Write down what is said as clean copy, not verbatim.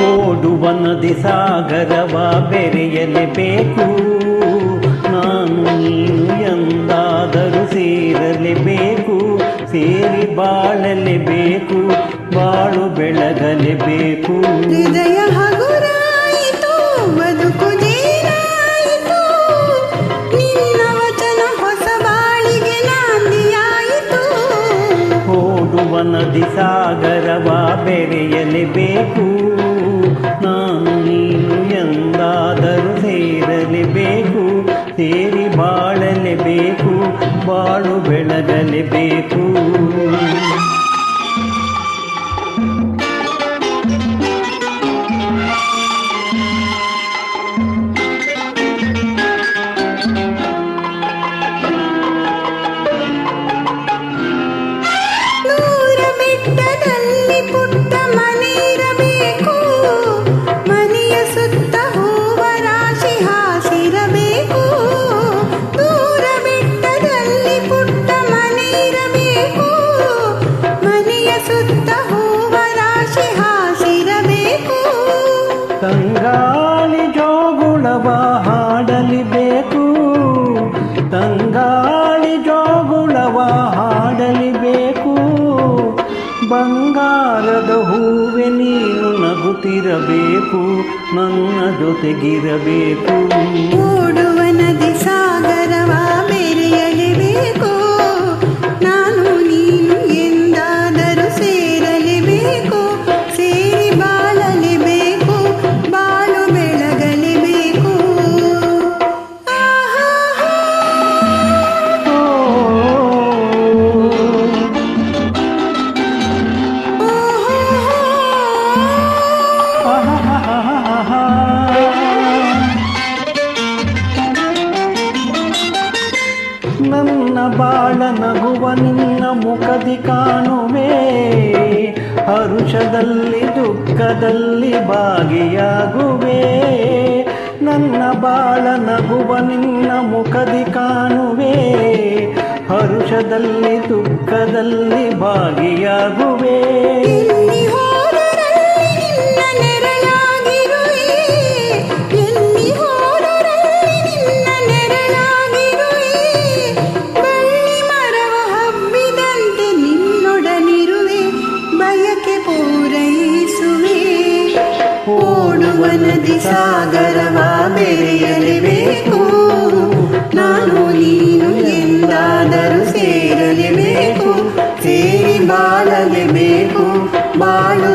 ಓಡುವ ನದಿ ಸಾಗರವ ಬೆರೆಯಲೇಬೇಕು, ನಾನು ನೀನು ಎಂದಾದರೂ ಸೇರಲೇಬೇಕು, ಸೇರಿ ಬಾಳಲೇಬೇಕು, ಬಾಳು ಬೆಳಗಲೇಬೇಕು. ಹೃದಯ ಹಗುರಾಯಿತು, ಬದುಕು ಜೇನಾಯಿತು, ನಿನ್ನ ವಚನ ಹೊಸ ಬಾಳಿಗೆ ನಾಂದಿಯಾಯಿತು. ಓಡುವ ನದಿ ಸಾಗರವ ಬೆರೆಯಲೇಬೇಕು, ನಾನು ನೀನು ಎಂದಾದರೂ ಸೇರಲೇಬೇಕು, ಸೇರಿ ಬಾಳಲೇಬೇಕು, ಬಾಳು ಬೆಳಗಲೇಬೇಕು. ದೂರ ಬೆಟ್ಟದಲ್ಲಿ ಪುಟ್ಟ ಮನೆ ಇರಬೇಕು, ಮನೆಯ ಸುತ್ತ ಹೂವ ರಾಶಿ ಹಾಸಿರಬೇಕು. ದೂರ ಬೆಟ್ಟದಲ್ಲಿ ಪುಟ್ಟ ಮನೆ ಇರಬೇಕು, ಮನೆಯ ಸುತ್ತ ಹೂವ ರಾಶಿ ಹಾಸಿರಬೇಕು. ತಂಗಾಳಿ ಜೋಗುಳವ ಹಾಡಲಿಬೇಕು, ತಂಗಾಳಿ ಜೋಗುಳವ ಹಾಡಲಿಬೇಕು, ಬಂಗಾರದ ಹೂವೆ ನೀನು ನಗುತ್ತಿರಬೇಕು, ನನ್ನ ಜೊತೆಗಿರಬೇಕು. ಓಡುವ ನದಿ ಸಾಗರವ ಬೆರೆಯಲೇಬೇಕು, ನಾನು ನೀನು ಎಂದಾದರೂ ಸೇರಲೇಬೇಕು, ಸೇರಿ ಬಾಳಲೇಬೇಕು, ಬಾಳು ಬೆಳಗಲೇಬೇಕು. ನನ್ನ ಬಾಳ ನಗುವ ನಿನ್ನ ಮುಖದಿ ಕಾಣುವೆ, ಹರುಷದಲ್ಲಿ ದುಃಖದಲ್ಲಿ ಭಾಗಿಯಾಗುವೆ. ನನ್ನ ಬಾಳ ನಗುವ ನಿನ್ನ ಮುಖದಿ ಕಾಣುವೆ, ಹರುಷದಲ್ಲಿ ದುಃಖದಲ್ಲಿ ಭಾಗಿಯಾಗುವೆ. ಎಲ್ಲಿ ಹೋದರಲ್ಲಿ ನಿನ್ನ ನೆರಳಾಗಿರುವೆ, ಎಲ್ಲಿ ಹೋದರಲ್ಲಿ ನಿನ್ನ ನೆರಳಾಗಿರುವೆ, ಬಳ್ಳಿ ಮರವ ಹಬ್ಬಿದಂತೆ ನಿನ್ನೊಡನಿರುವೆ, ಬಯಕೆ ಪೂರೈಸುವೆ. ಓಡುವ ನದಿ ಸಾಗರವ ಬೆರೆಯಲೇಬೇಕು, ನಾನು ನೀನು ಎಂದಾದರೂ ಸೇರಲೇಬೇಕು, ಸೇರಿ ಬಾಳಲೇಬೇಕು, ಬಾಳು